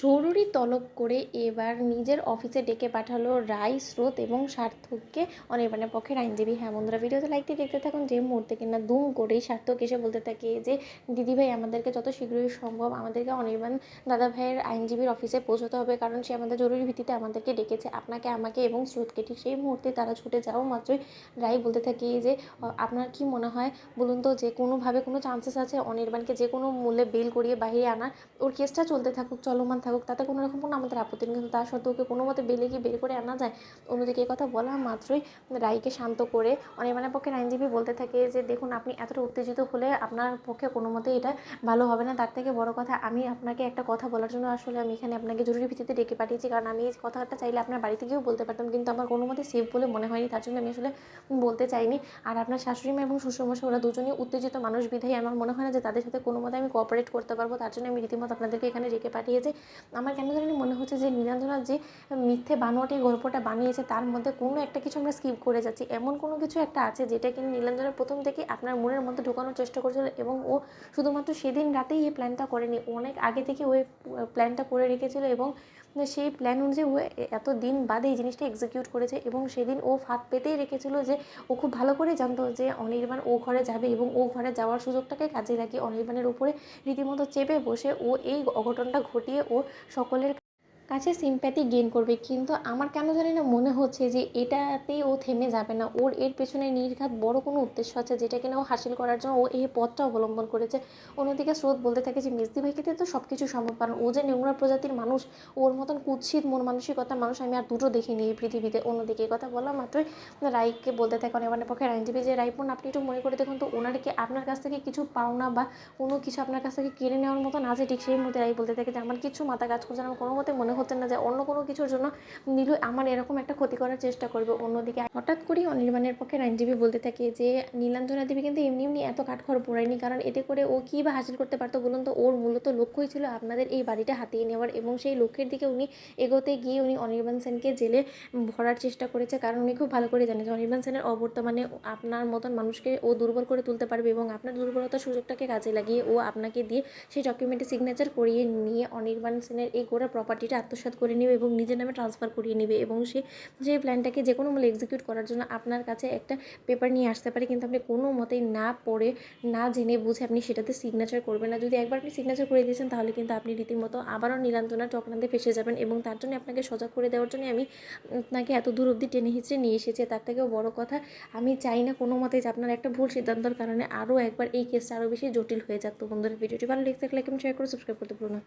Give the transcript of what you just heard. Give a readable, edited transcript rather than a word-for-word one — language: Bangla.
জরুরি তলব করে এবার নিজের অফিসে ডেকে পাঠালো রায়, স্রোত এবং সার্থককে অনির্বাণের পক্ষের আইনজীবী। হ্যাঁ বন্ধুরা, ভিডিওতে লাইক দিয়ে দেখতে থাকুন। যে মুহূর্তে কিনা দুম করেই সার্থক এসে বলতে থাকে যে দিদিভাই, আমাদেরকে যত শীঘ্রই সম্ভব আমাদেরকে অনির্বাণ দাদাভাইয়ের আইনজীবীর অফিসে পৌঁছতে হবে, কারণ সে আমাদের জরুরি ভিত্তিতে আমাদেরকে ডেকেছে, আপনাকে, আমাকে এবং স্রোতকে। ঠিক সেই মুহূর্তে তারা ছুটে যাওয়া মাত্রই রায় বলতে থাকে যে আপনার কি মনে হয় বলুন তো, যে কোনোভাবে কোনো চান্সেস আছে অনির্বাণকে যে কোনো মূল্যে বেল করিয়ে বাইরে আনার? ওর কেসটা চলতে থাকুক, চলমান থাকুক, তাতে কোনো রকম কোনো আমাদের আপত্তি নেই, কিন্তু তার সত্ত্বেও ওকে কোনো মতে বেলে গিয়ে বের করে আনা যায়? অন্যদিকে এই কথা বলা মাত্রই রায়কে শান্ত করে অনির্বাণের পক্ষের আইনজীবী বলতে থাকে যে দেখুন, আপনি এতটা উত্তেজিত হলে আপনার পক্ষে কোনো মতে এটা ভালো হবে না। তার থেকে বড় কথা, আমি আপনাকে একটা কথা বলার জন্য আসলে আমি এখানে আপনাকে জরুরি ভিত্তিতে ডেকে পাঠিয়েছি, কারণ আমি এই কথাটা চাইলে আপনার বাড়িতে গিয়েও বলতে পারতাম, কিন্তু আমার কোনো মতে সেফ বলে মনে হয়নি, তার জন্য আমি আসলে বলতে চাইনি। আর আপনার শাশুড়িমা এবং শ্বশুরমশাই ওরা দুজনই উত্তেজিত মানুষ, বিধায় আমার মনে হয় না যে তাদের সাথে কোনো মতে আমি কোঅপারেট করতে পারবো, তার জন্য আমি রীতিমতো আপনাদেরকে এখানে ডেকে পাঠিয়েছি। আমার কেন জানি মনে হচ্ছে যে নীলাঞ্জনা যে মিথ্যে বানোয়াটি গল্পটা বানিয়েছে, তার মধ্যে কোনো একটা কিছু আমরা স্কিপ করে যাচ্ছি। এমন কোনো কিছু একটা আছে যেটা কিন্তু নীলাঞ্জনা প্রথম থেকে আপনার মনের মধ্যে ঢোকানোর চেষ্টা করেছিল, এবং ও শুধুমাত্র সেদিন রাতেই এই প্ল্যানটা করেনি, অনেক আগে থেকে ওই প্ল্যানটা করে রেখেছিল, এবং সেই প্ল্যান অনুযায়ী ও এত দিন বাদে এই জিনিসটা এক্সিকিউট করেছে। এবং সেদিন ও ফাঁদ পেতেই রেখেছিল যে ও খুব ভালো করে জানতো যে অনির্বাণ ও ঘরে যাবে, এবং ও ঘরে যাওয়ার সুযোগটাকে কাজে লাগিয়ে অনির্বাণের উপরে রীতিমতো চেপে বসে ও এই অঘটনটা ঘটিয়ে ও সকলের কাছে সিম্প্যাথি গেইন করবে। কিন্তু আমার কেন জানি না মনে হচ্ছে যে এটাতেই ও থেমে যাবে না, ওর এর পেছনে নির্ঘাত বড় কোনো উদ্দেশ্য আছে, যেটা কিনা ও হাসিল করার জন্য ও এই পথটা অবলম্বন করেছে। অন্যদিকে স্রোত বলতে থাকে যে মেজদি ভাইকে দিয়ে তো সব কিছু সম্ভব, কারণ ও যে নোংরা প্রজাতির মানুষ, ওর মতন কুৎসিত মন মানসিকতার মানুষ আমি আর দুটো দেখিনি এই পৃথিবীতে। অন্যদিকে এই কথা বলা মাত্রই রায়কে বলতে থাকে অনির্বাণের পক্ষের আইনজীবী যে রায়পুন, আপনি একটু মনে করে দেখুন তো, ওনার কি আপনার কাছ থেকে কিছু পাওনা বা কোনো কিছু আপনার কাছ থেকে কেড়ে নেওয়ার মতন আছে? ঠিক সেই মুহূর্তে রায় বলতে থাকে যে আমার কিছু মাথা কাজ করছে না, আমার কোনো মতে মনে হচ্ছে না যে অন্য কোনো কিছুর জন্য নীলু আমার এরকম একটা ক্ষতি করার চেষ্টা করবে। অন্যদিকে হঠাৎ করেই অনির্বাণের পক্ষের আইনজীবী বলতে থাকে যে নীলাঞ্জনা দেবী কিন্তু এমনি এমনি এত কাঠখড় পোড়ায়নি, কারণ এতে করে ও কী বা হাসিল করতে পারতো বলুন তো? ওর মূলত লক্ষ্যই ছিল আপনাদের এই বাড়িটা হাতিয়ে নেওয়ার, এবং সেই লক্ষ্যের দিকে উনি এগোতে গিয়ে উনি অনির্বাণ সেনকে জেলে ভরার চেষ্টা করেছে, কারণ উনি খুব ভালো করে জানে যে অনির্বাণ সেনের অবর্তমানে আপনার মতন মানুষকে ও দুর্বল করে তুলতে পারবে, এবং আপনার দুর্বলতার সুযোগটাকে কাজে লাগিয়ে ও আপনাকে দিয়ে সেই ডকুমেন্টে সিগনেচার করিয়ে নিয়ে অনির্বাণ সেনের এই গোটা প্রপার্টিটা আত্মসাৎ করে নেবে এবং নিজের নামে ট্রান্সফার করিয়ে নেবে, এবং সে যে প্ল্যানটাকে যে কোনো মূল্যে এক্সিকিউট করার জন্য আপনার কাছে একটা পেপার নিয়ে আসতে পারে, কিন্তু আপনি কোনো মতেই না পড়ে না জেনে বুঝে আপনি সেটাতে সিগনেচার করবেন না। যদি একবার আপনি সিগনেচার করে দিয়েছেন, তাহলে কিন্তু আপনি রীতিমতো আবারও নীলাঞ্জনার চক্রান্তে ফেসে যাবেন, এবং তার জন্য আপনাকে সজাগ করে দেওয়ার জন্য আমি আপনাকে এত দূর অবধি টেনে হিঁচড়ে নিয়ে এসেছি। তার থেকেও বড় কথা, আমি চাই না কোনো মতেই যে আপনার একটা ভুল সিদ্ধান্তের কারণে আরও একবার এই কেসটা আরও বেশি জটিল হয়ে যাক। তো বন্ধুরা, ভিডিওটি ভালো লেগে থাকলে কেমন শেয়ার করে সাবস্ক্রাইব করতে ভুলো না।